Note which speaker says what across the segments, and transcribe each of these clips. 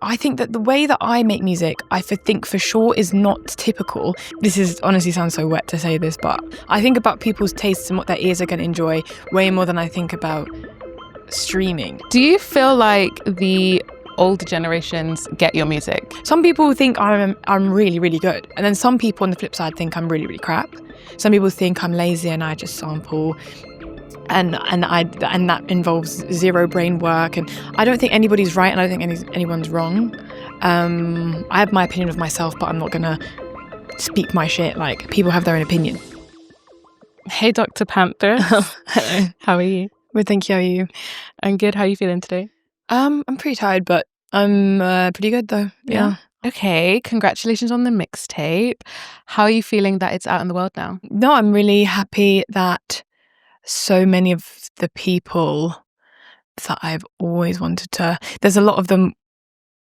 Speaker 1: I think that the way that I make music, think for sure is not typical. This is honestly sounds so wet to say this, but I think about people's tastes and what their ears are going to enjoy way more than I think about streaming.
Speaker 2: Do you feel like the older generations get your music?
Speaker 1: Some people think I'm really, really good. And then some people on the flip side think I'm really, really crap. Some people think I'm lazy and I just sample. And that involves zero brain work, and I don't think anybody's right and I don't think anyone's wrong. I have my opinion of myself, but I'm not gonna speak my shit. Like, people have their own opinion.
Speaker 2: Hey, Dr. Panther.
Speaker 1: Hello.
Speaker 2: How are you?
Speaker 1: Well, thank you. How are you?
Speaker 2: I'm good. How are you feeling today?
Speaker 1: I'm pretty tired, but I'm pretty good though. Yeah.
Speaker 2: Okay, congratulations on the mixtape. How are you feeling that it's out in the world now?
Speaker 1: No, I'm really happy that so many of the people that I've always wanted to, there's a lot of them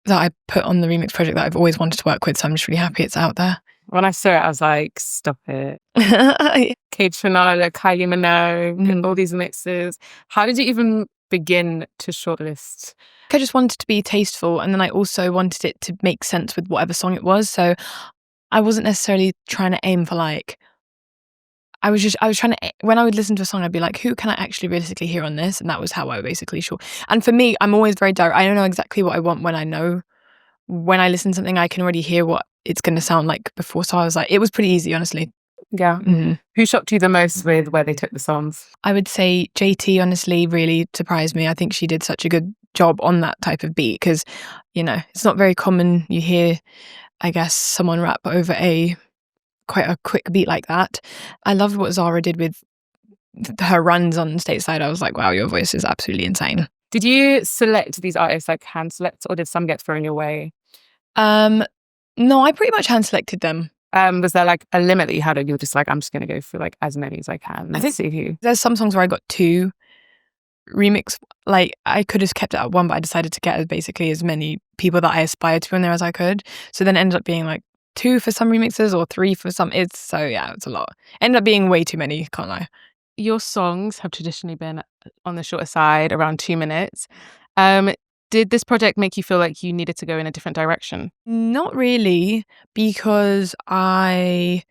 Speaker 1: that I put on the remix project that I've always wanted to work with, so I'm just really happy it's out there.
Speaker 2: When I saw it, I was like, stop it. Kate Trinada, Kylie Minogue, all these mixes. How did you even begin to shortlist?
Speaker 1: I just wanted to be tasteful, and then I also wanted it to make sense with whatever song it was, so I wasn't necessarily trying to aim for like, I was trying to, when I would listen to a song, I'd be like, who can I actually realistically hear on this? And that was how I basically short. And for me, I'm always very direct. I don't know exactly what I want when I listen to something, I can already hear what it's going to sound like before. So I was like, it was pretty easy, honestly.
Speaker 2: Yeah. Mm-hmm. Who shocked you the most with where they took the songs?
Speaker 1: I would say JT, honestly, really surprised me. I think she did such a good job on that type of beat because, it's not very common you hear, I guess, someone rap over quite a quick beat like that. I loved what Zara did with her runs on stateside. I was like, wow, your voice is absolutely insane.
Speaker 2: Did you select these artists like hand select, or did some get thrown your way?
Speaker 1: No, I pretty much hand selected them.
Speaker 2: Was there like a limit that you had, or you were just like, I'm just going to go for like as many as I can?
Speaker 1: I think
Speaker 2: see who.
Speaker 1: There's some songs where I got 2 remix. Like, I could have kept it at 1, but I decided to get basically as many people that I aspired to in there as I could. So then it ended up being like 2 for some remixes or 3 for some. It's a lot. Ended up being way too many, can't lie.
Speaker 2: Your songs have traditionally been on the shorter side, around 2 minutes. Did this project make you feel like you needed to go in a different direction?
Speaker 1: Not really, because I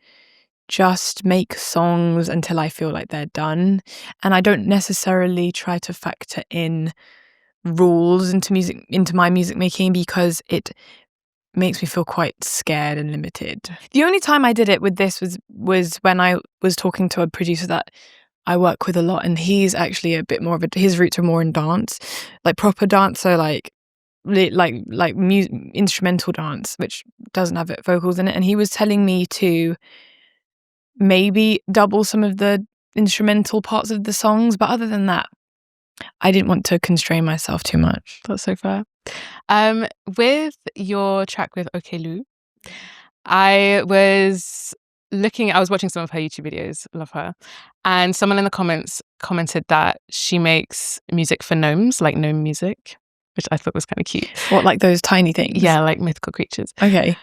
Speaker 1: just make songs until I feel like they're done. And I don't necessarily try to factor in rules into my music making, because it makes me feel quite scared and limited. The only time I did it with this was when I was talking to a producer that I work with a lot, and he's actually a bit more of his roots are more in dance, like proper dance, so like instrumental dance, which doesn't have vocals in it. And he was telling me to maybe double some of the instrumental parts of the songs, but other than that, I didn't want to constrain myself too much.
Speaker 2: That's so fair. With your track with Okelu, I was watching some of her YouTube videos, love her, and someone in the comments commented that she makes music for gnomes, like gnome music, which I thought was kind of cute.
Speaker 1: What, like those tiny things?
Speaker 2: Yeah, like mythical creatures.
Speaker 1: Okay.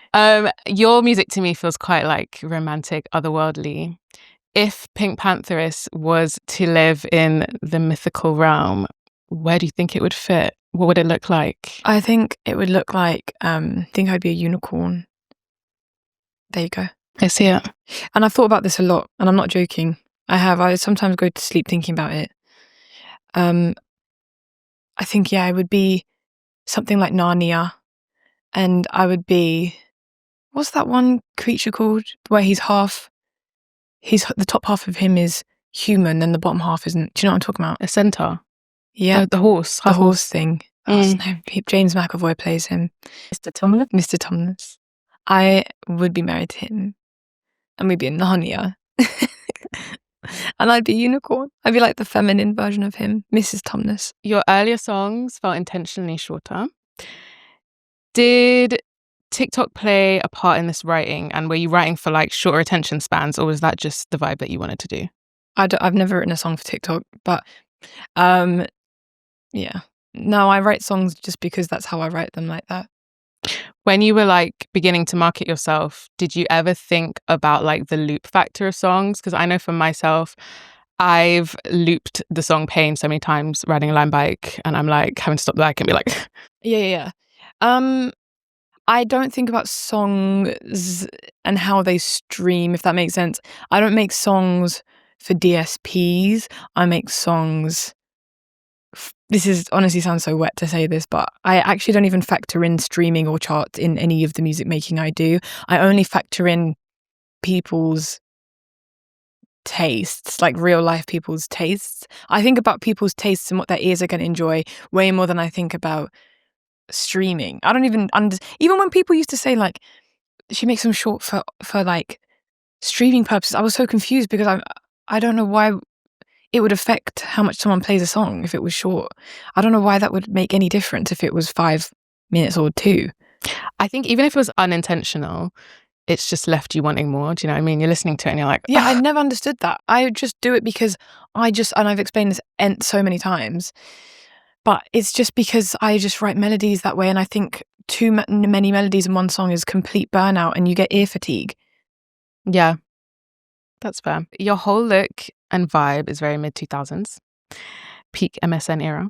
Speaker 2: Your music to me feels quite like romantic, otherworldly. If PinkPantheress was to live in the mythical realm, where do you think it would fit? What would it look like?
Speaker 1: I think it would look like, I think I'd be a unicorn. There you go.
Speaker 2: I see it.
Speaker 1: And I've thought about this a lot, and I'm not joking. I sometimes go to sleep thinking about it. I think, it would be something like Narnia. And I would be, what's that one creature called? Where the top half of him is human and the bottom half isn't. Do you know what I'm talking about?
Speaker 2: A centaur.
Speaker 1: Yeah.
Speaker 2: The horse.
Speaker 1: The horse thing. Oh, no, James McAvoy plays him.
Speaker 2: Mr. Tumnus?
Speaker 1: Mr. Tumnus. I would be married to him. And we'd be in Narnia. And I'd be a unicorn. I'd be like the feminine version of him, Mrs. Tumnus.
Speaker 2: Your earlier songs felt intentionally shorter. Did TikTok play a part in this writing? And were you writing for like shorter attention spans, or was that just the vibe that you wanted to do?
Speaker 1: I've never written a song for TikTok, but yeah. No, I write songs just because that's how I write them, like that.
Speaker 2: When you were like beginning to market yourself, did you ever think about like the loop factor of songs? Because I know for myself, I've looped the song Pain so many times riding a Lime bike, and I'm like having to stop the bike and be like...
Speaker 1: Yeah. I don't think about songs and how they stream, if that makes sense. I don't make songs for DSPs. I make songs. This is honestly sounds so wet to say this, but I actually don't even factor in streaming or charts in any of the music making I do. I only factor in people's tastes, like real life people's tastes. I think about people's tastes and what their ears are going to enjoy way more than I think about streaming. I don't even even when people used to say like she makes them short for like streaming purposes, I was so confused because I don't know why it would affect how much someone plays a song if it was short. I don't know why that would make any difference if it was 5 minutes or 2.
Speaker 2: I think even if it was unintentional, it's just left you wanting more. Do you know what I mean? You're listening to it and you're like,
Speaker 1: yeah, I never understood that. I just do it because and I've explained this so many times, but it's just because I just write melodies that way, and I think too many melodies in one song is complete burnout and you get ear fatigue.
Speaker 2: Yeah, that's fair. Your whole look and vibe is very mid-2000s, peak MSN era.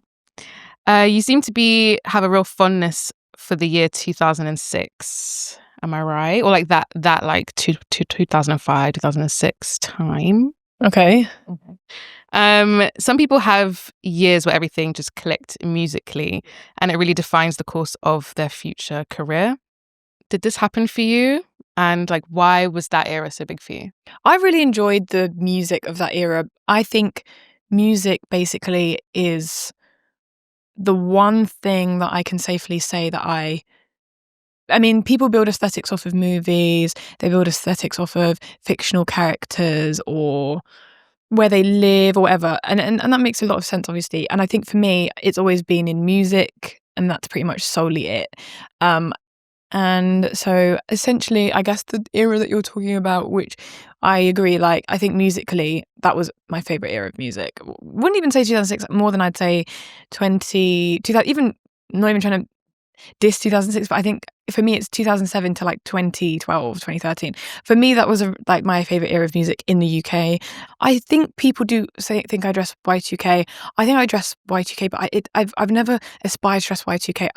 Speaker 2: You seem to have a real fondness for the year 2006. Am I right? Or like that like 2005, 2006 time?
Speaker 1: Okay.
Speaker 2: Some people have years where everything just clicked musically and it really defines the course of their future career. Did this happen for you? And like, why was that era so big for you?
Speaker 1: I really enjoyed the music of that era. I think music basically is the one thing that I can safely say that I mean, people build aesthetics off of movies, they build aesthetics off of fictional characters or where they live or whatever. And that makes a lot of sense, obviously. And I think for me, it's always been in music, and that's pretty much solely it. And so essentially, I guess the era that you're talking about, which I agree, like, I think musically, that was my favorite era of music. Wouldn't even say 2006, more than I'd say 2000, even not even trying to diss 2006, but I think for me, it's 2007 to like 2012, 2013. For me, that was like my favorite era of music in the UK. I think people do think I dress Y2K. I think I dress Y2K, but I've never aspired to dress Y2K.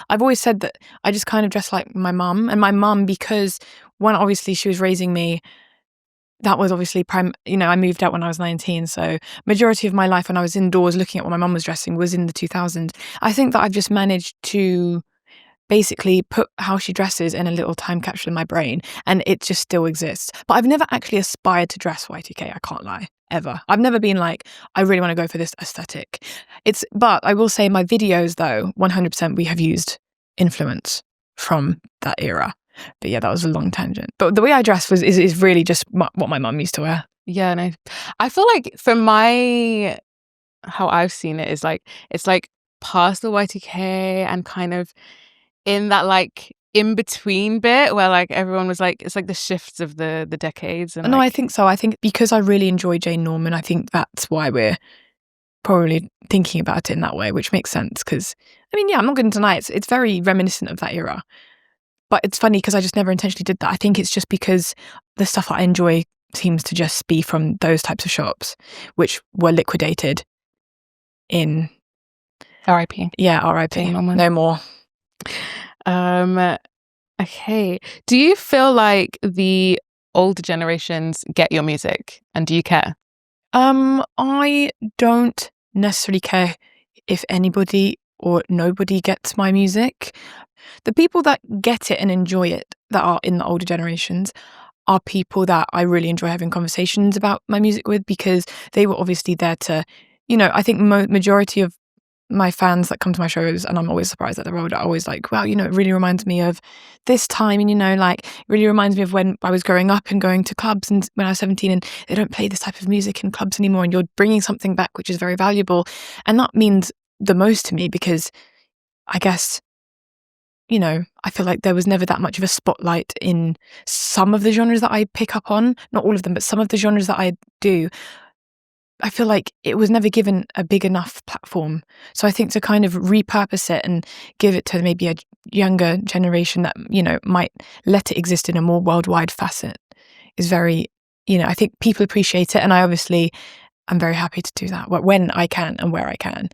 Speaker 1: I've always said that I just kind of dress like my mum, and my mum, because one, obviously she was raising me. That was obviously I moved out when I was 19, so majority of my life when I was indoors looking at what my mum was dressing was in the 2000s. I think that I've just managed to basically put how she dresses in a little time capsule in my brain, and it just still exists. But I've never actually aspired to dress Y2K, I can't lie, ever. I've never been like, I really want to go for this aesthetic. But I will say my videos though, 100% we have used influence from that era. But yeah, that was a long tangent. But the way I dress is really just what my mum used to wear.
Speaker 2: Yeah, no. I feel like how I've seen it is like, it's like past the Y2K and kind of in that like in between bit where like everyone was like, it's like the shifts of the decades. And
Speaker 1: no, I think so. I think because I really enjoy Jane Norman, I think that's why we're probably thinking about it in that way, which makes sense. Because I mean, yeah, I'm not going to deny it's very reminiscent of that era. But it's funny because I just never intentionally did that. I think it's just because the stuff that I enjoy seems to just be from those types of shops, which were liquidated in
Speaker 2: R.I.P.
Speaker 1: Yeah, R.I.P. No more.
Speaker 2: Okay. Do you feel like the older generations get your music, and do you care?
Speaker 1: I don't necessarily care if anybody or nobody gets my music. The people that get it and enjoy it, that are in the older generations, are people that I really enjoy having conversations about my music with, because they were obviously there to, I think majority of my fans that come to my shows, and I'm always surprised that they're older, are always like, wow, it really reminds me of this time, and like, it really reminds me of when I was growing up and going to clubs, and when I was 17, and they don't play this type of music in clubs anymore, and you're bringing something back which is very valuable. And that means the most to me, because I guess, I feel like there was never that much of a spotlight in some of the genres that I pick up on, not all of them, but some of the genres that I do. I feel like it was never given a big enough platform. So I think to kind of repurpose it and give it to maybe a younger generation that, might let it exist in a more worldwide facet is very, I think people appreciate it. And I'm very happy to do that when I can and where I can.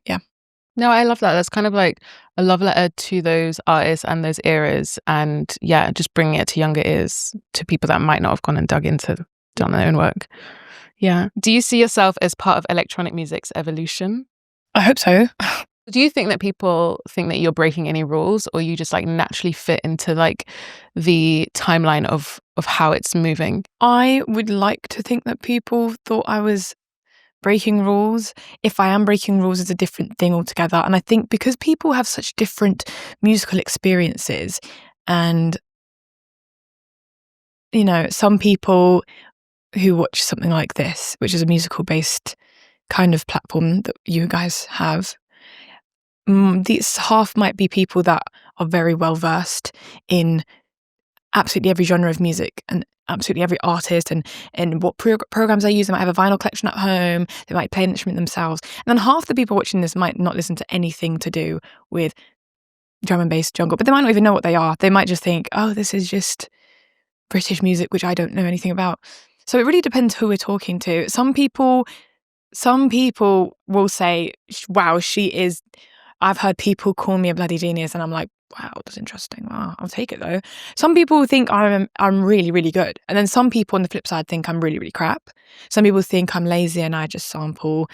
Speaker 1: Yeah.
Speaker 2: No, I love that. That's kind of like a love letter to those artists and those eras, and yeah, just bringing it to younger ears, to people that might not have gone and done their own work. Yeah. Do you see yourself as part of electronic music's evolution?
Speaker 1: I hope so.
Speaker 2: Do you think that people think that you're breaking any rules, or you just like naturally fit into like the timeline of how it's moving?
Speaker 1: I would like to think that people thought I was breaking rules. If I am breaking rules, it's a different thing altogether. And I think because people have such different musical experiences, and you know, some people who watch something like this, which is a musical based kind of platform that you guys have, these half might be people that are very well versed in absolutely every genre of music and absolutely every artist and what programs they use. They might have a vinyl collection at home. They might play an instrument themselves. And then half the people watching this might not listen to anything to do with drum and bass jungle, but they might not even know what they are. They might just think, oh, this is just British music, which I don't know anything about. So it really depends who we're talking to. Some people will say, wow, she is... I've heard people call me a bloody genius, and I'm like, wow, that's interesting. Wow, I'll take it though. Some people think I'm really, really good. And then some people on the flip side think I'm really, really crap. Some people think I'm lazy and I just sample.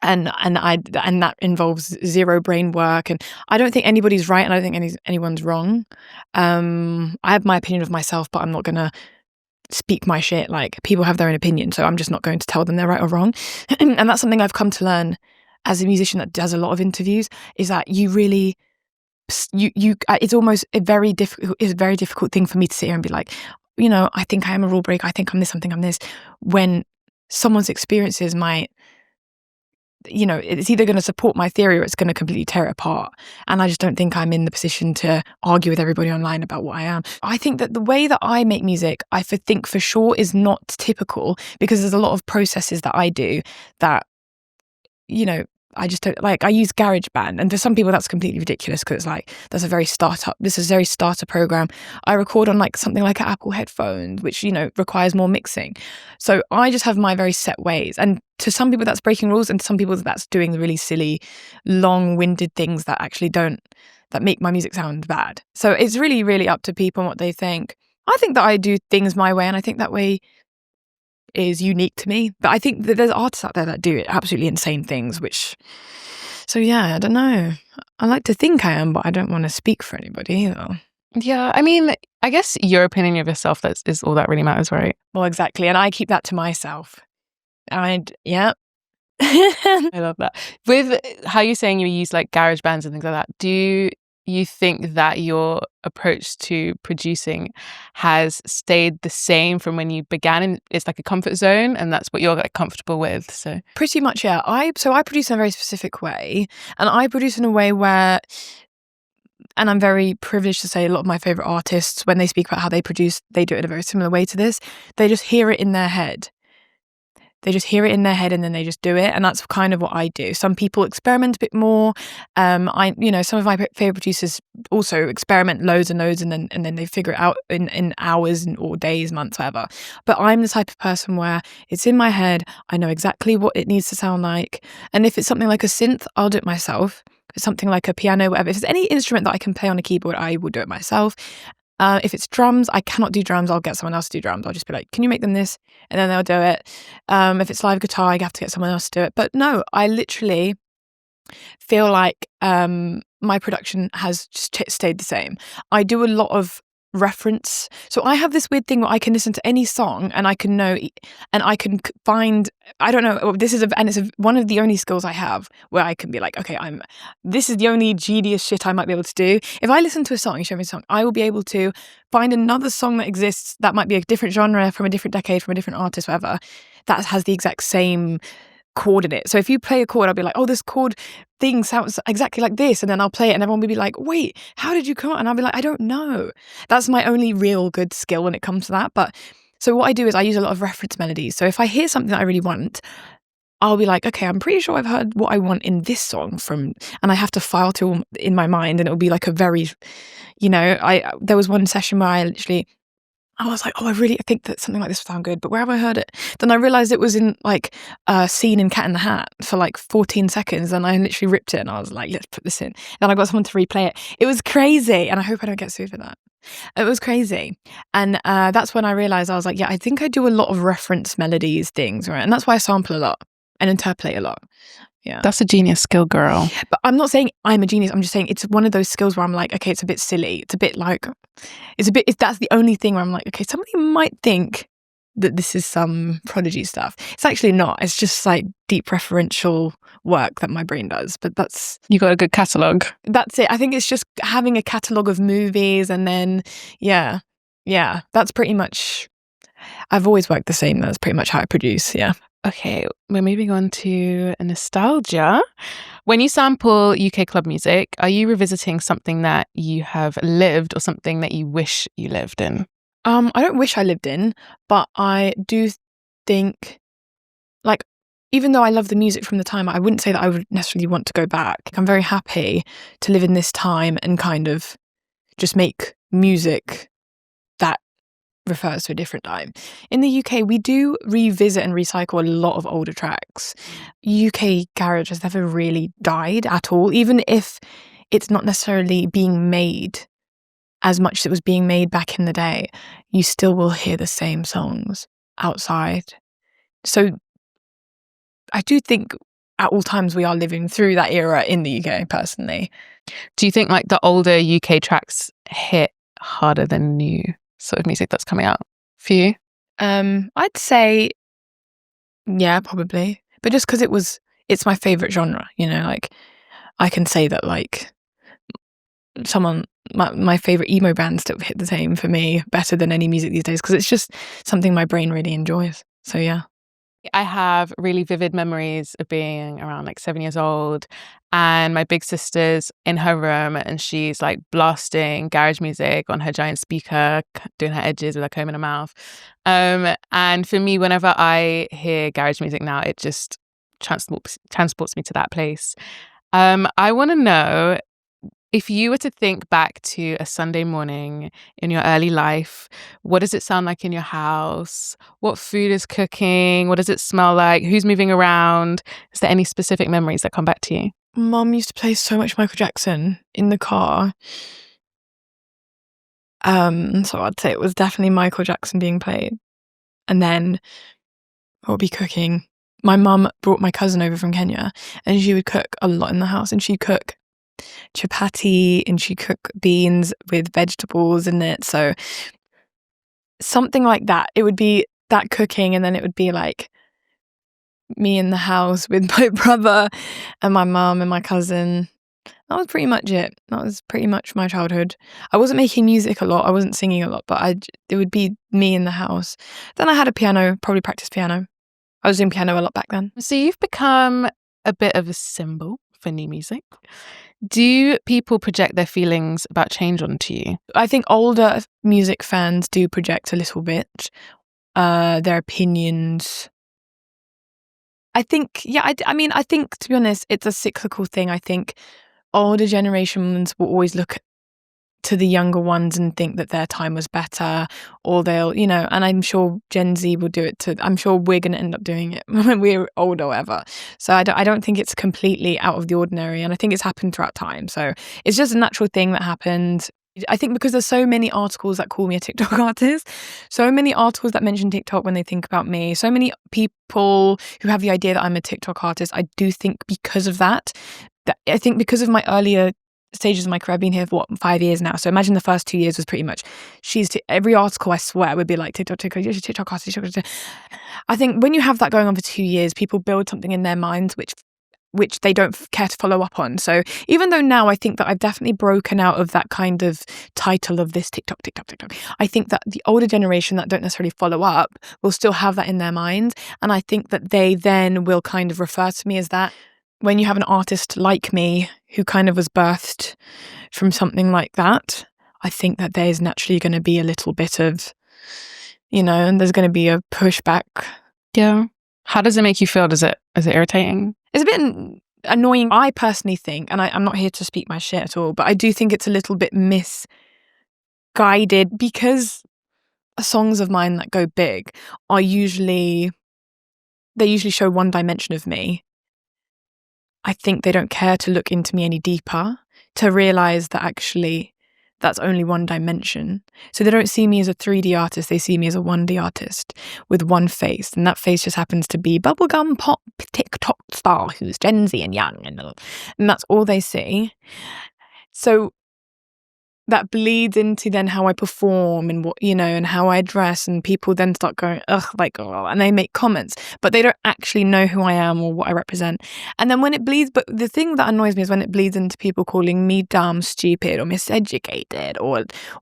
Speaker 1: And that involves zero brain work. And I don't think anybody's right, and I don't think anyone's wrong. I have my opinion of myself, but I'm not gonna speak my shit. Like, people have their own opinion, so I'm just not going to tell them they're right or wrong. And that's something I've come to learn as a musician that does a lot of interviews, is that you really, it's almost a very difficult thing for me to sit here and be like, you know, I think I am a rule breaker, I think I'm this, I think I'm this, when someone's experiences might, you know, it's either going to support my theory or it's going to completely tear it apart. And I just don't think I'm in the position to argue with everybody online about what I am. I think that the way that I make music, I think for sure is not typical, because there's a lot of processes that I do that, you know, I just don't like. I use GarageBand, and for some people that's completely ridiculous, because it's like, this is a very starter program. I record on like something like an Apple headphones, which, you know, requires more mixing. So I just have my very set ways, and to some people that's breaking rules, and to some people that's doing really silly, long-winded things that actually that make my music sound bad. So it's really, really up to people and what they think. I think that I do things my way, and I think that way is unique to me. But I think that there's artists out there that do absolutely insane things, so yeah, I don't know. I like to think I am, but I don't want to speak for anybody either.
Speaker 2: Yeah, I mean, I guess your opinion of yourself is all that really matters, right?
Speaker 1: Well, exactly. And I keep that to myself. Yeah.
Speaker 2: I love that. With how you're saying you use like garage bands and things like that, do you think that your approach to producing has stayed the same from when you began, and it's like a comfort zone and that's what you're like comfortable with? So
Speaker 1: pretty much, yeah. I produce in a very specific way, and I produce in a way where, and I'm very privileged to say, a lot of my favorite artists, when they speak about how they produce, they do it in a very similar way to this. They just hear it in their head. They just hear it in their head and then they just do it. And that's kind of what I do. Some people experiment a bit more. Some of my favorite producers also experiment loads and loads, and then they figure it out in hours or days, months, whatever. But I'm the type of person where it's in my head. I know exactly what it needs to sound like. And if it's something like a synth, I'll do it myself. If it's something like a piano, whatever. If it's any instrument that I can play on a keyboard, I will do it myself. If it's drums, I cannot do drums. I'll get someone else to do drums. I'll just be like, can you make them this? And then they'll do it. If it's live guitar, I have to get someone else to do it. But no, I literally feel like my production has just stayed the same. I do a lot of reference. So I have this weird thing where I can listen to any song and I can know, and I can find, I don't know, it's one of the only skills I have where I can be like, okay, this is the only genius shit I might be able to do. If I listen to a song, you show me a song, I will be able to find another song that exists that might be a different genre, from a different decade, from a different artist, whatever, that has the exact same chord in it. So if you play a chord, I'll be like, oh, this chord thing sounds exactly like this, and then I'll play it and everyone will be like, wait, how did you come out? And I'll be like, I don't know. That's my only real good skill when it comes to that. But so what I do is I use a lot of reference melodies. So if I hear something that I really want, I'll be like, okay, I'm pretty sure I've heard what I want in this song and I have to file to in my mind, and it'll be like a very, there was one session where I was like, oh, I think that something like this would sound good, but where have I heard it? Then I realized it was in like a scene in Cat in the Hat for like 14 seconds, and I literally ripped it, and I was like, let's put this in. Then I got someone to replay it. It was crazy, and I hope I don't get sued for that. It was crazy. And that's when I realized, I was like, yeah, I think I do a lot of reference melodies things, right? And that's why I sample a lot and interpolate a lot. Yeah.
Speaker 2: That's a genius skill, girl.
Speaker 1: But I'm not saying I'm a genius. I'm just saying it's one of those skills where I'm like, okay, it's a bit silly. It's a bit like, if that's the only thing where I'm like, okay, somebody might think that this is some prodigy stuff. It's actually not. It's just like deep referential work that my brain does. But
Speaker 2: you got a good catalogue.
Speaker 1: That's it. I think it's just having a catalogue of movies, and then, yeah, that's pretty much, I've always worked the same. That's pretty much how I produce, yeah.
Speaker 2: Okay, we're moving on to nostalgia. When you sample UK club music, are you revisiting something that you have lived or something that you wish you lived in?
Speaker 1: I don't wish I lived in, but I do think, like, even though I love the music from the time, I wouldn't say that I would necessarily want to go back. I'm very happy to live in this time and kind of just make music that refers to a different time. In the UK, we do revisit and recycle a lot of older tracks. UK garage has never really died at all, even if it's not necessarily being made as much as it was being made back in the day. You still will hear the same songs outside. So I do think at all times we are living through that era in the UK, personally.
Speaker 2: Do you think like the older UK tracks hit harder than new sort of music that's coming out for you?
Speaker 1: I'd say, yeah, probably. But just because it's my favourite genre, you know, like I can say that like my favourite emo band still hit the same for me better than any music these days, because it's just something my brain really enjoys. So yeah.
Speaker 2: I have really vivid memories of being around like 7 years old, and my big sister's in her room and she's like blasting garage music on her giant speaker, doing her edges with her comb in her mouth. And for me, whenever I hear garage music now, it just transports me to that place. I want to know, if you were to think back to a Sunday morning in your early life, what does it sound like in your house? What food is cooking? What does it smell like? Who's moving around? Is there any specific memories that come back to you?
Speaker 1: Mum used to play so much Michael Jackson in the car. So I'd say it was definitely Michael Jackson being played. And then what would be cooking? My mum brought my cousin over from Kenya, and she would cook a lot in the house, and she'd cook chapati and she cook beans with vegetables in it. So something like that. It would be that cooking, and then it would be like me in the house with my brother and my mum and my cousin. That was pretty much it. That was pretty much my childhood. I wasn't making music a lot. I wasn't singing a lot, but it would be me in the house. Then I had a piano, probably practiced piano. I was doing piano a lot back then.
Speaker 2: So you've become a bit of a symbol for new music. Do people project their feelings about change onto you?
Speaker 1: I think older music fans do project a little bit, their opinions. I think, yeah, I think, to be honest, it's a cyclical thing. I think older generations will always look to the younger ones and think that their time was better, or they'll, you know, and I'm sure Gen Z will do it I'm sure we're going to end up doing it when we're older or whatever. So I don't think it's completely out of the ordinary, and I think it's happened throughout time. So it's just a natural thing that happened. I think because there's so many articles that call me a TikTok artist, so many articles that mention TikTok when they think about me, so many people who have the idea that I'm a TikTok artist. I do think because of that I think because of my earlier stages of my career, I've been here for 5 years now. So imagine the first 2 years was pretty much every article I swear would be like TikTok, you're a TikTok artist, TikTok. I think when you have that going on for 2 years, people build something in their minds which they don't care to follow up on. So even though now I think that I've definitely broken out of that kind of title of this TikTok, I think that the older generation that don't necessarily follow up will still have that in their minds. And I think that they then will kind of refer to me as that. When you have an artist like me who kind of was birthed from something like that, I think that there's naturally going to be a little bit of, you know, and there's going to be a pushback.
Speaker 2: Yeah. How does it make you feel? Is it irritating?
Speaker 1: It's a bit annoying, I personally think, and I'm not here to speak my shit at all, but I do think it's a little bit misguided, because songs of mine that go big are usually show one dimension of me. I think they don't care to look into me any deeper to realize that actually that's only one dimension. So they don't see me as a 3D artist, they see me as a 1D artist with one face. And that face just happens to be bubblegum pop TikTok star who's Gen Z and young. And that's all they see. So that bleeds into then how I perform and what, and how I dress, and people then start going, ugh, like, oh, and they make comments, but they don't actually know who I am or what I represent. And then when it bleeds, but the thing that annoys me is when it bleeds into people calling me dumb, stupid, or miseducated,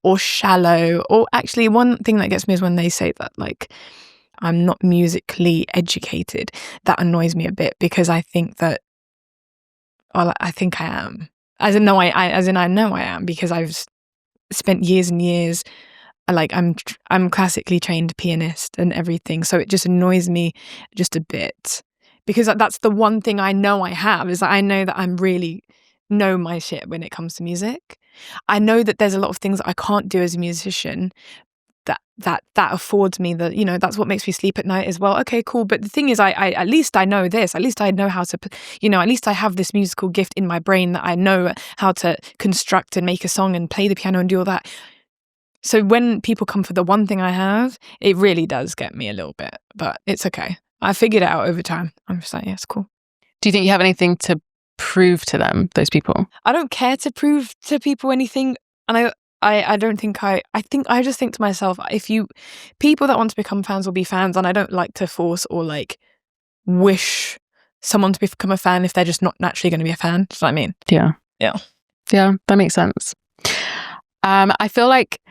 Speaker 1: or shallow, or actually one thing that gets me is when they say that, like, I'm not musically educated. That annoys me a bit because I think that, well, I think I am. I know I am because I've spent years and years, like I'm classically trained pianist and everything, so it just annoys me just a bit because that's the one thing I know I have, is that I know that I'm really know my shit when it comes to music. I know that there's a lot of things that I can't do as a musician that affords me that, that's what makes me sleep at night as well. Okay, cool. But the thing is, I at least I know this. At least I know how to, at least I have this musical gift in my brain that I know how to construct and make a song and play the piano and do all that. So when people come for the one thing I have, it really does get me a little bit, but it's okay. I figured it out over time. I'm just like, yeah, it's cool.
Speaker 2: Do you think you have anything to prove to them, those people?
Speaker 1: I don't care to prove to people anything. And I don't think I just think to myself, people that want to become fans will be fans, and I don't like to force or like wish someone to become a fan if they're just not naturally going to be a fan. Do you know what I mean?
Speaker 2: Yeah, that makes sense. I feel like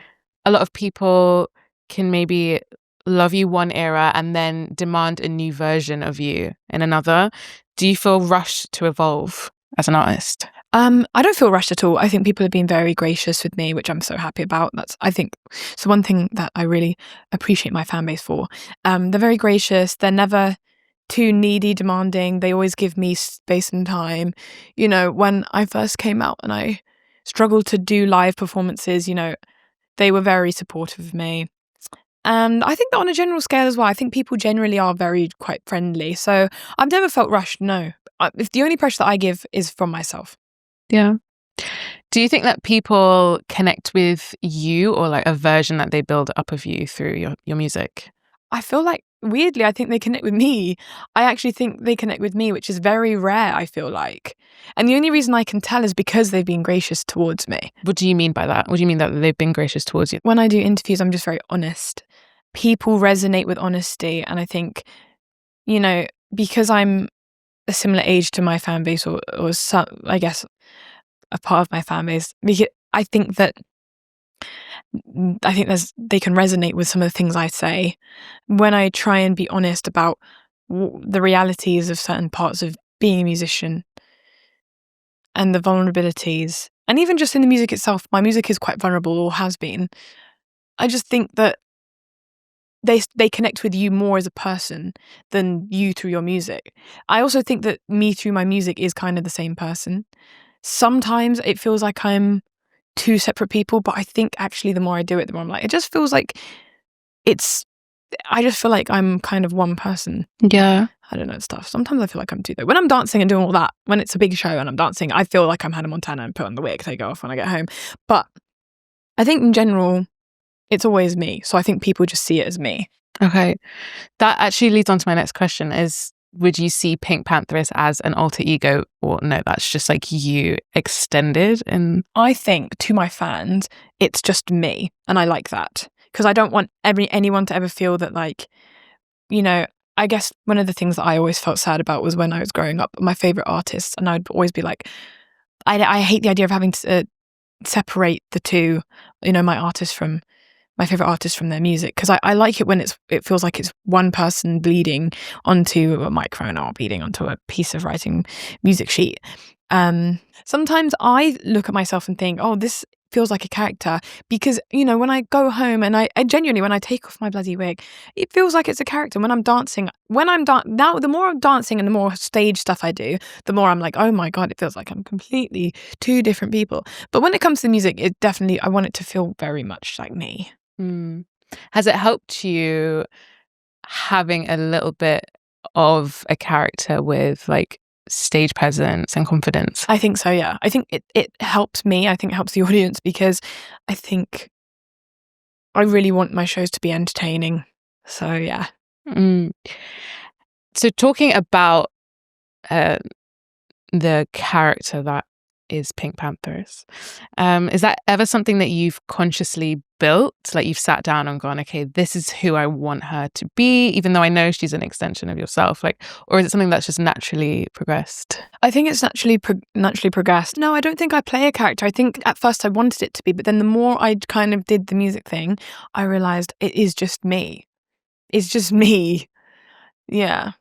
Speaker 2: a lot of people can maybe love you one era and then demand a new version of you in another. Do you feel rushed to evolve as an artist?
Speaker 1: I don't feel rushed at all. I think people have been very gracious with me, which I'm so happy about. I think so. One thing that I really appreciate my fan base for. They're very gracious. They're never too needy, demanding. They always give me space and time. When I first came out and I struggled to do live performances, they were very supportive of me. And I think that on a general scale as well, I think people generally are quite friendly. So I've never felt rushed, no. If the only pressure that I give is from myself.
Speaker 2: Yeah. Do you think that people connect with you, or like a version that they build up of you through your music?
Speaker 1: I feel like, weirdly, I think they connect with me. I actually think they connect with me, which is very rare, I feel like. And the only reason I can tell is because they've been gracious towards me.
Speaker 2: What do you mean by that? What do you mean that they've been gracious towards you?
Speaker 1: When I do interviews, I'm just very honest. People resonate with honesty. And I think, because I'm a similar age to my fan base, or some, I guess, a part of my fan base, because I think they can resonate with some of the things I say when I try and be honest about the realities of certain parts of being a musician and the vulnerabilities. And even just in the music itself, my music is quite vulnerable, or has been. I just think that they connect with you more as a person than you through your music. I also think that me through my music is kind of the same person. Sometimes it feels like I'm two separate people, but I think actually the more I do it, the more I'm like, it just feels like I just feel like I'm kind of one person.
Speaker 2: Yeah.
Speaker 1: I don't know, stuff. Sometimes I feel like I'm two though. When I'm dancing and doing all that, when it's a big show and I'm dancing, I feel like I'm Hannah Montana and put on the wig, take it off when I get home. But I think in general, it's always me. So I think people just see it as me.
Speaker 2: Okay. That actually leads on to my next question is, would you see PinkPantheress as an alter ego, or no, that's just like you extended? And
Speaker 1: I think to my fans, it's just me. And I like that. Because I don't want anyone to ever feel that, like, I guess one of the things that I always felt sad about was when I was growing up, my favorite artists, and I'd always be like, I hate the idea of having to separate the two, my favorite artists from their music, because I like it when it feels like it's one person bleeding onto a microphone or bleeding onto a piece of writing music sheet. Sometimes I look at myself and think, oh, this feels like a character, because when I go home and I genuinely, when I take off my bloody wig, it feels like it's a character. When I'm dancing, now the more I'm dancing and the more stage stuff I do, the more I'm like, oh my god, it feels like I'm completely two different people. But when it comes to music, it definitely, I want it to feel very much like me.
Speaker 2: Has it helped you having a little bit of a character with like stage presence and confidence?
Speaker 1: I think so, yeah. I think it helps me. I think it helps the audience because I think I really want my shows to be entertaining. So, yeah.
Speaker 2: So talking about the character that is PinkPantheress, is that ever something that you've consciously built? Like you've sat down and gone, okay, this is who I want her to be, even though I know she's an extension of yourself, like, or is it something that's just naturally progressed?
Speaker 1: I think it's naturally progressed. No, I don't think I play a character. I think at first I wanted it to be, but then the more I kind of did the music thing, I realized it is just me. It's just me. Yeah.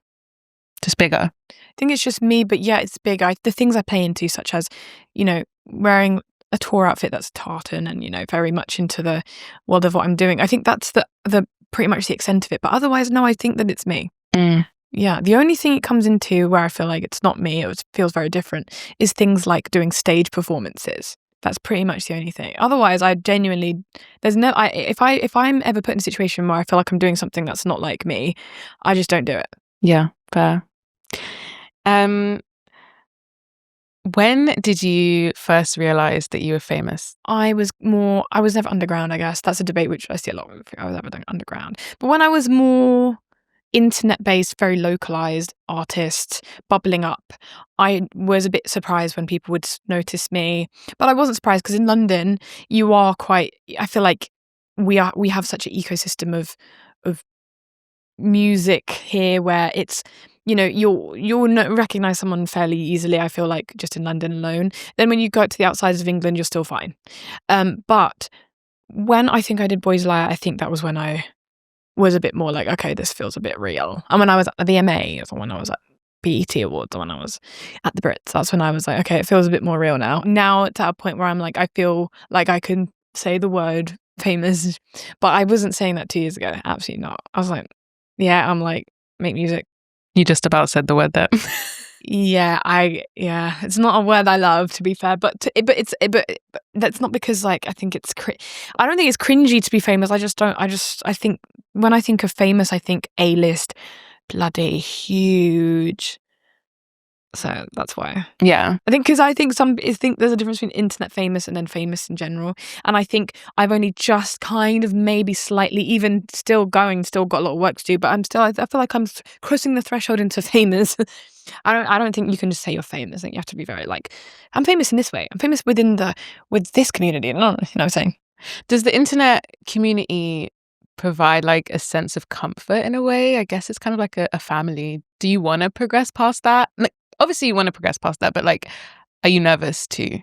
Speaker 2: Just bigger.
Speaker 1: I think it's just me, but yeah, it's big. The things I play into, such as, you know, wearing a tour outfit that's tartan and, you know, very much into the world of what I'm doing. I think that's the pretty much the extent of it. But otherwise, no, I think that it's me. Yeah, the only thing it comes into where I feel like it's not me, it feels very different, is things like doing stage performances. That's pretty much the only thing. Otherwise, I genuinely, there's no, if I'm ever put in a situation where I feel like I'm doing something that's not like me, I just don't do it.
Speaker 2: Yeah, fair. When did you first realize that you were famous?
Speaker 1: I was never underground, I guess. That's a debate which I see a lot of. I was never underground. But when I was more internet-based, very localized artist bubbling up, I was a bit surprised when people would notice me. But I wasn't surprised because in London, you are quite, I feel like we have such an ecosystem of music here where it's, you know, you'll recognize someone fairly easily, I feel like, just in London alone. Then when you go to the outsides of England, you're still fine. But when I think I did Boys Liar, I think that was when I was a bit more like, okay, this feels a bit real. And when I was at the VMAs, or when I was at BET Awards, or when I was at the Brits, that's when I was like, okay, it feels a bit more real now. Now it's at a point where I'm like, I feel like I can say the word famous, but I wasn't saying that 2 years ago. Absolutely not. I was like, yeah, I'm like, make music.
Speaker 2: You just about said the word there.
Speaker 1: Yeah, it's not a word I love, to be fair, but that's not because like I think it's I don't think it's cringy to be famous. I think when I think of famous, I think A-list, bloody huge. So that's why.
Speaker 2: Yeah.
Speaker 1: I think because I think there's a difference between internet famous and then famous in general. And I think I've only just kind of maybe slightly, even still got a lot of work to do, but I feel like I'm crossing the threshold into famous. I don't think you can just say you're famous. I think you have to be very like, I'm famous in this way. I'm famous with this community. You know what I'm saying?
Speaker 2: Does the internet community provide like a sense of comfort in a way? I guess it's kind of like a family. Do you want to progress past that? Like, obviously you want to progress past that, but like, are you nervous too?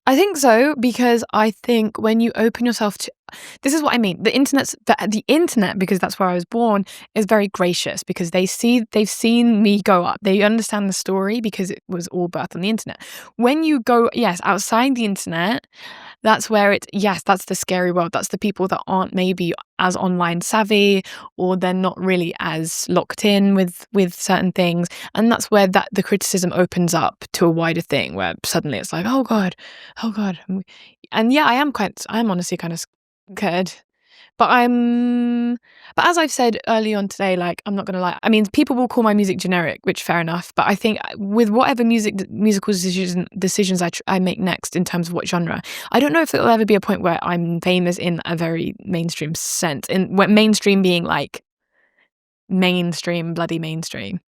Speaker 1: I think so, because I think when you open yourself to, this is what I mean. The internet, because that's where I was born, is very gracious because they've seen me go up. They understand the story because it was all birthed on the internet. When you go, yes, outside the internet, that's where that's the scary world. That's the people that aren't maybe as online savvy, or they're not really as locked in with certain things. And that's where the criticism opens up to a wider thing where suddenly it's like, oh God. And yeah, I'm honestly kind of scared. But as I've said early on today, like, I'm not gonna lie. I mean, people will call my music generic, which fair enough. But I think with whatever musical decisions I make next in terms of what genre, I don't know if it'll ever be a point where I'm famous in a very mainstream sense. In what mainstream being like mainstream, bloody mainstream.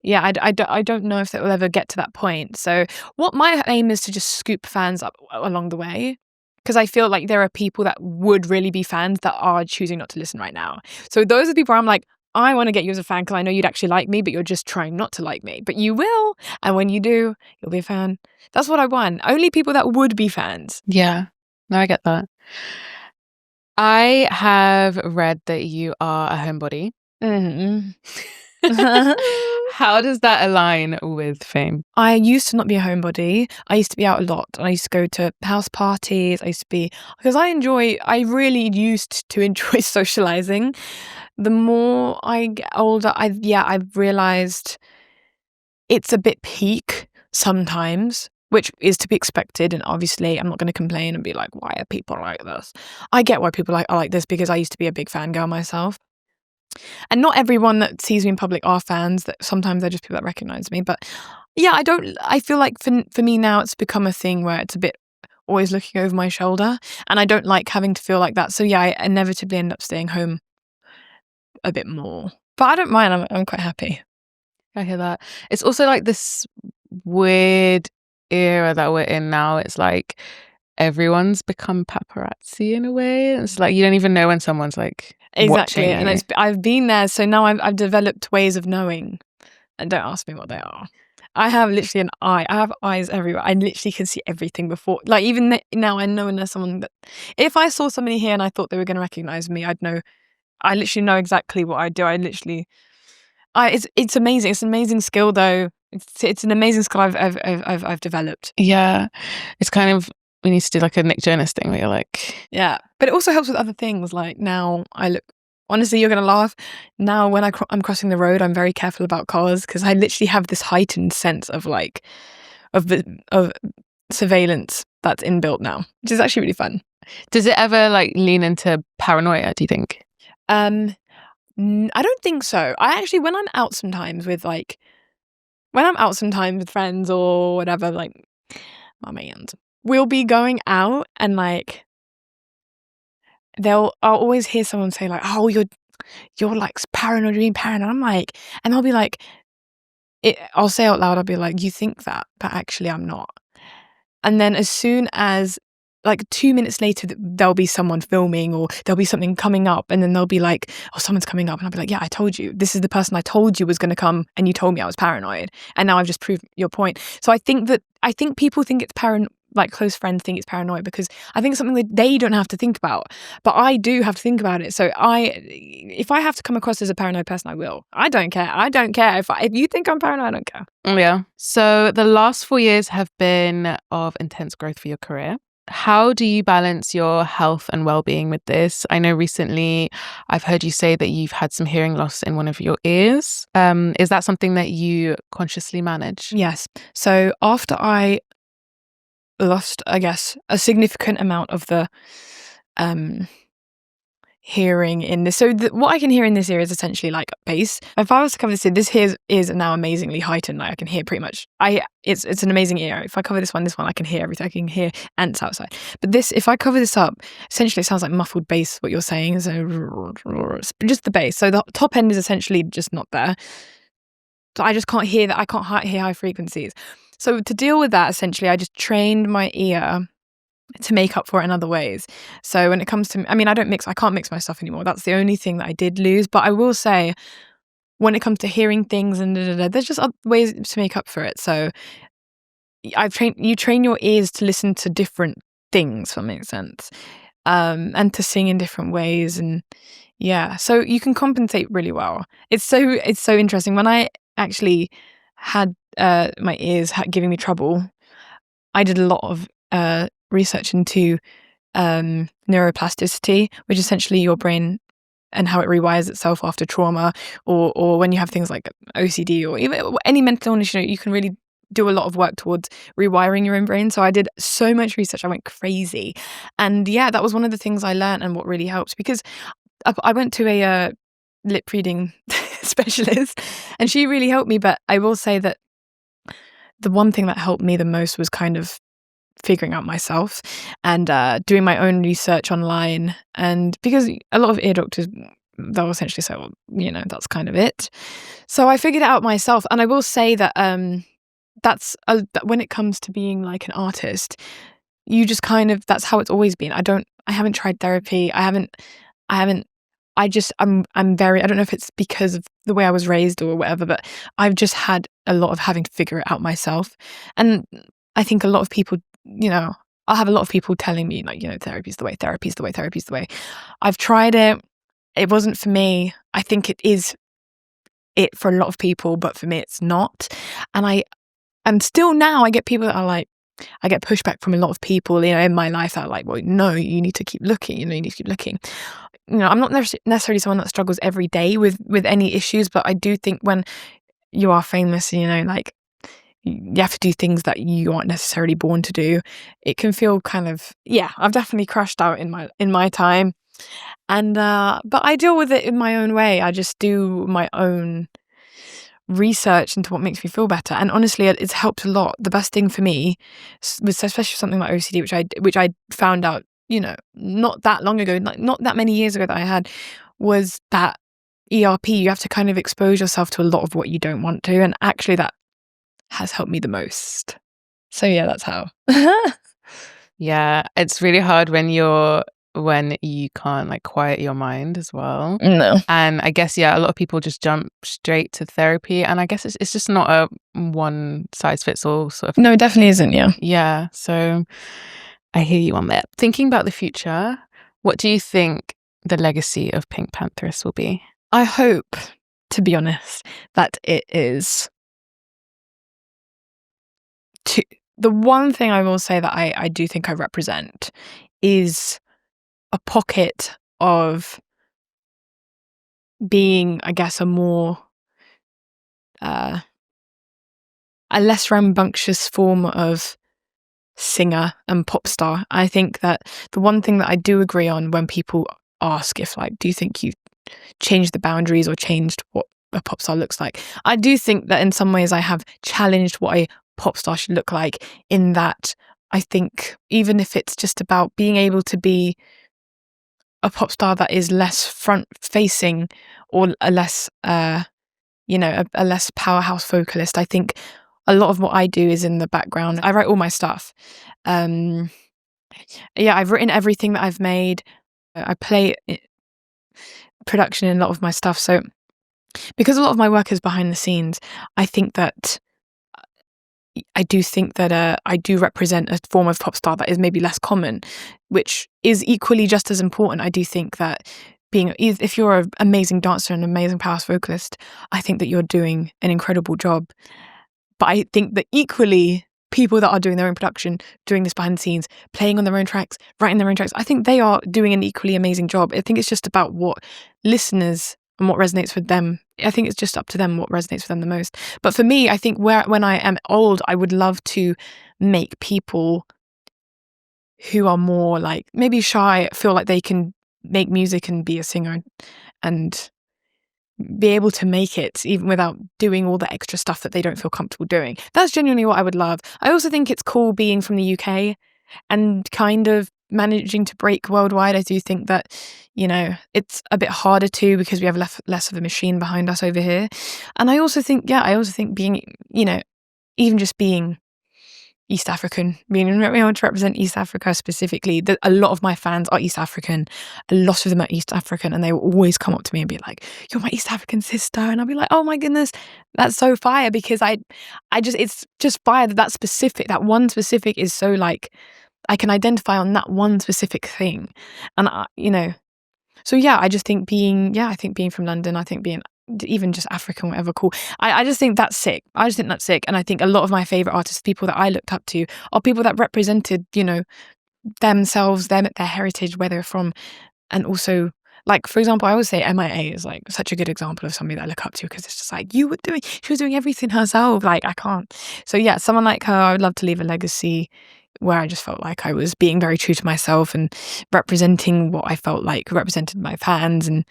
Speaker 1: Yeah, I don't know if it will ever get to that point. So what my aim is to just scoop fans up along the way. Because I feel like there are people that would really be fans that are choosing not to listen right now. So those are the people where I'm like, I want to get you as a fan because I know you'd actually like me, but you're just trying not to like me. But you will. And when you do, you'll be a fan. That's what I want. Only people that would be fans.
Speaker 2: Yeah. No, I get that. I have read that you are a homebody.
Speaker 1: Mm-hmm.
Speaker 2: How does that align with fame?
Speaker 1: I used to not be a homebody. I used to be out a lot. I used to go to house parties. Because I really used to enjoy socializing. The more I get older, I've realized it's a bit peak sometimes. which is to be expected. And obviously I'm not going to complain and be like, why are people like this? I get why people are like this, because I used to be a big fangirl myself. And not everyone that sees me in public are fans. That sometimes they're just people that recognize me. But yeah, I feel like for me now, it's become a thing where it's a bit always looking over my shoulder, and I don't like having to feel like that. So yeah, I inevitably end up staying home a bit more, but I don't mind. I'm quite happy.
Speaker 2: I hear that. It's also like this weird era that we're in now. It's like everyone's become paparazzi in a way. It's like you don't even know when someone's like
Speaker 1: Exactly,
Speaker 2: watching
Speaker 1: and
Speaker 2: you.
Speaker 1: I've been there, so now I've developed ways of knowing, and don't ask me what they are. I have literally an eye. I have eyes everywhere. I literally can see everything before. Like even now, I know when there's someone that. If I saw somebody here and I thought they were going to recognize me, I'd know. I literally know exactly what I do. It's amazing. It's an amazing skill, though. It's an amazing skill I've developed.
Speaker 2: Yeah, it's kind of we need to do like a Nick Jonas thing where you're like,
Speaker 1: yeah, but it also helps with other things. Like now, I look. Honestly, you're gonna laugh. Now, when I'm crossing the road, I'm very careful about cars because I literally have this heightened sense of like of surveillance that's inbuilt now, which is actually really fun.
Speaker 2: Does it ever like lean into paranoia? Do you think?
Speaker 1: I don't think so. I actually, when I'm out sometimes with friends or whatever, like my man, we'll be going out and like I'll always hear someone say like, "Oh, you're like paranoid, you're being paranoid." I'm like, and I'll be like, I'll say out loud, I'll be like, "You think that, but actually I'm not." And then as soon as like 2 minutes later, there'll be someone filming or there'll be something coming up, and then they'll be like, "Oh, someone's coming up," and I'll be like, "Yeah, I told you. This is the person I told you was going to come, and you told me I was paranoid, and now I've just proved your point." So I think people think it's like close friends think it's paranoid because I think it's something that they don't have to think about, but I do have to think about it. So if I have to come across as a paranoid person, I will. I don't care. If you think I'm paranoid, I don't care.
Speaker 2: Yeah. So the last 4 years have been of intense growth for your career. How do you balance your health and well-being with this? I know recently I've heard you say that you've had some hearing loss in one of your ears. Is that something that you consciously manage?
Speaker 1: Yes. So after I lost, I guess, a significant amount of the hearing in this. So what I can hear in this ear is essentially like bass. If I was to cover this ear, is now amazingly heightened. Like I can hear pretty much. It's an amazing ear. If I cover this one, I can hear everything. I can hear ants outside. But this, if I cover this up, essentially it sounds like muffled bass. What you're saying is just the bass. So the top end is essentially just not there. So I just can't hear that. I can't hear high frequencies. So to deal with that, essentially, I just trained my ear to make up for it in other ways. So when it comes to, I mean, I can't mix my stuff anymore. That's the only thing that I did lose. But I will say, when it comes to hearing things and there's just other ways to make up for it. So you train your ears to listen to different things, if that makes sense, and to sing in different ways. And yeah, so you can compensate really well. It's so interesting. When I actually had my ears giving me trouble, I did a lot of research into neuroplasticity, which is essentially your brain and how it rewires itself after trauma, or when you have things like OCD or even any mental illness. You can really do a lot of work towards rewiring your own brain. So I did so much research, I went crazy. And yeah, that was one of the things I learned and what really helped, because I went to a lip reading specialist and she really helped me. But I will say that the one thing that helped me the most was kind of figuring out myself and doing my own research online. And because a lot of ear doctors, they'll essentially say, well, that's kind of it. So I figured it out myself. And I will say that that when it comes to being like an artist, you just kind of, that's how it's always been. I haven't tried therapy. I'm very, I don't know if it's because of the way I was raised or whatever, but I've just had a lot of having to figure it out myself. And I think a lot of people, I'll have a lot of people telling me like, therapy's the way, therapy's the way, therapy's the way. I've tried it. It wasn't for me. I think it is it for a lot of people, but for me, it's not. And still now I get people that are like, I get pushback from a lot of people, in my life that are like, well, no, you need to keep looking, you need to keep looking. I'm not necessarily someone that struggles every day with any issues, but I do think when you are famous, like, you have to do things that you aren't necessarily born to do. It can feel kind of, I've definitely crashed out in my time. And but I deal with it in my own way. I just do my own research into what makes me feel better, and honestly, it's helped a lot. The best thing for me was especially something like OCD, which I found out, not that long ago, not that many years ago, that I had, was that ERP. You have to kind of expose yourself to a lot of what you don't want to, and actually that has helped me the most. So yeah, that's how.
Speaker 2: Yeah, it's really hard when you can't like quiet your mind as well.
Speaker 1: No.
Speaker 2: And I guess, a lot of people just jump straight to therapy, and I guess it's just not a one size fits all sort of.
Speaker 1: No, it definitely isn't. Yeah.
Speaker 2: Yeah. So I hear you on that. Thinking about the future, what do you think the legacy of PinkPantheress will be?
Speaker 1: I hope, to be honest, that it is the one thing I will say that I do think I represent is a pocket of being, I guess, a more a less rambunctious form of singer and pop star. I think that the one thing that I do agree on when people ask if, like, do you think you've changed the boundaries or changed what a pop star looks like, I do think that in some ways I have challenged what a pop star should look like, in that I think even if it's just about being able to be a pop star that is less front facing, or a less a less powerhouse vocalist, I think a lot of what I do is in the background. I write all my stuff. I've written everything that I've made. I play production in a lot of my stuff. So because a lot of my work is behind the scenes, I think that I do represent a form of pop star that is maybe less common, which is equally just as important. I do think that if you're an amazing dancer and an amazing powerhouse vocalist, I think that you're doing an incredible job. But I think that equally, people that are doing their own production, doing this behind the scenes, playing on their own tracks, writing their own tracks, I think they are doing an equally amazing job. I think it's just about what listeners and what resonates with them. I think it's just up to them what resonates with them the most. But for me, I think when I am old, I would love to make people who are more like maybe shy feel like they can make music and be a singer and be able to make it even without doing all the extra stuff that they don't feel comfortable doing. That's genuinely what I would love. I also think it's cool being from the UK and kind of managing to break worldwide. I do think that, it's a bit harder too, because we have less of a machine behind us over here. And I also think being, even just being East African, being able to represent East Africa specifically. A lot of my fans are East African. A lot of them are East African, and they will always come up to me and be like, "You're my East African sister," and I'll be like, "Oh my goodness, that's so fire!" Because it's just fire that specific, that one specific is so like I can identify on that one specific thing, and so yeah, I just think being from London, I think being even just African, whatever, cool. I just think that's sick. And I think a lot of my favorite artists, people that I looked up to, are people that represented, themselves, their heritage, where they're from. And also, like, for example, I always say MIA is like such a good example of somebody that I look up to, because it's just like, she was doing everything herself. Like, I can't. So yeah, someone like her, I would love to leave a legacy where I just felt like I was being very true to myself and representing what I felt like represented my fans and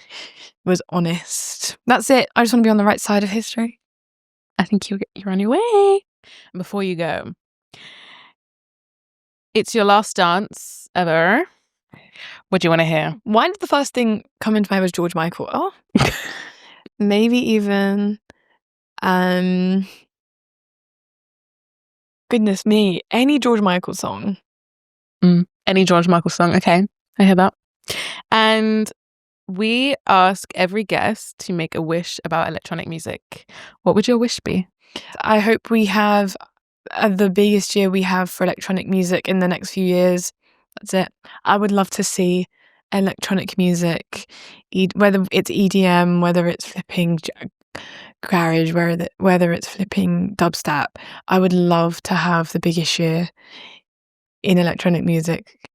Speaker 1: was honest. That's it. I just want to be on the right side of history.
Speaker 2: I think you're on your way. Before you go, it's your last dance ever. What do you want to hear?
Speaker 1: Why did the first thing come into my head was George Michael? Oh, maybe even, goodness me, any George Michael song.
Speaker 2: Any George Michael song. Okay, I hear that. And we ask every guest to make a wish about electronic music. What would your wish be?
Speaker 1: I hope we have the biggest year we have for electronic music in the next few years. That's it. I would love to see electronic music, whether it's EDM, whether it's flipping garage, whether it's flipping dubstep. I would love to have the biggest year in electronic music.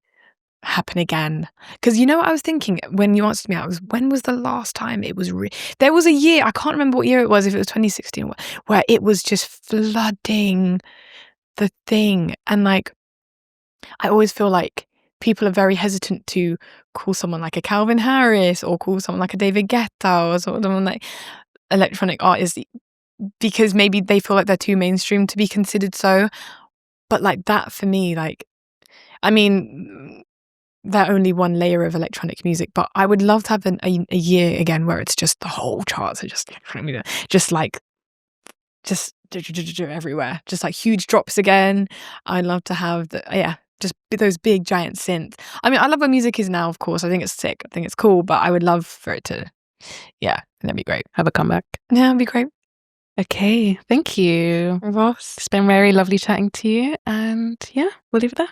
Speaker 1: happen again. Because you know what I was thinking when you answered me out was, when was the last time it was there was a year, I can't remember what year it was, if it was 2016, where it was just flooding the thing. And like, I always feel like people are very hesitant to call someone like a Calvin Harris or call someone like a David Guetta or someone like electronic artist, because maybe they feel like they're too mainstream to be considered so. But like that for me, like, I mean, they're only one layer of electronic music, but I would love to have a year again where it's just the whole charts are just everywhere, just like huge drops again. I'd love to have just those big giant synths. I mean, I love where music is now, of course. I think it's sick. I think it's cool, but I would love for it to, that'd be great.
Speaker 2: Have a comeback.
Speaker 1: Yeah, that'd be great.
Speaker 2: Okay, thank you.
Speaker 1: Ross.
Speaker 2: It's been very lovely chatting to you, and yeah, we'll leave it there.